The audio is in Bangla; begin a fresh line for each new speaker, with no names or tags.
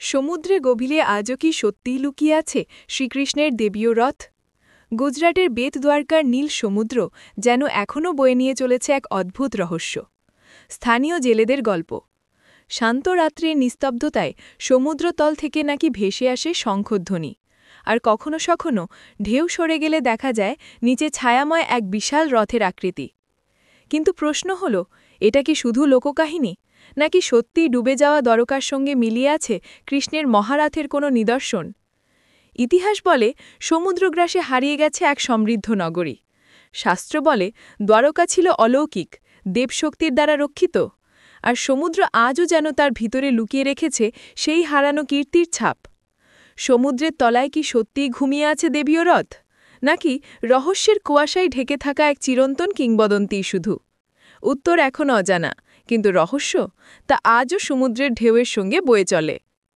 সমুদ্রে গভীরে আজও কি সত্যিই লুকিয়ে আছে শ্রীকৃষ্ণের দেবীয় রথ? গুজরাটের বেতদ্বারকার নীল সমুদ্র যেন এখনও বয়ে নিয়ে চলেছে এক অদ্ভুত রহস্য। স্থানীয় জেলেদের গল্প। শান্ত রাত্রির নিস্তব্ধতায় সমুদ্রতল থেকে নাকি ভেসে আসে শঙ্খধ্বনি, আর কখনো কখনো ঢেউ সরে গেলে দেখা যায় নিচে ছায়াময় এক বিশাল রথের আকৃতি। কিন্তু প্রশ্ন হল, এটা কি শুধু লোককাহিনী, নাকি সত্যিই ডুবে যাওয়া দ্বারকার সঙ্গে মিলিয়ে আছে কৃষ্ণের মহারাথের কোনো নিদর্শন? ইতিহাস বলে সমুদ্রগ্রাসে হারিয়ে গেছে এক সমৃদ্ধ নগরী। শাস্ত্র বলে দ্বারকা ছিল অলৌকিক, দেবশক্তির দ্বারা রক্ষিত, আর সমুদ্র আজও যেন তার ভিতরে লুকিয়ে রেখেছে সেই হারানো কীর্তির ছাপ। সমুদ্রের তলায় কি সত্যিই ঘুমিয়ে আছে দেবীয় রথ, নাকি রহস্যের কুয়াশায় ঢেকে থাকা এক চিরন্তন কিংবদন্তি শুধু? উত্তর এখনও অজানা, কিন্তু রহস্য তা আজও সমুদ্রের ঢেউয়ের সঙ্গে বয়ে চলে।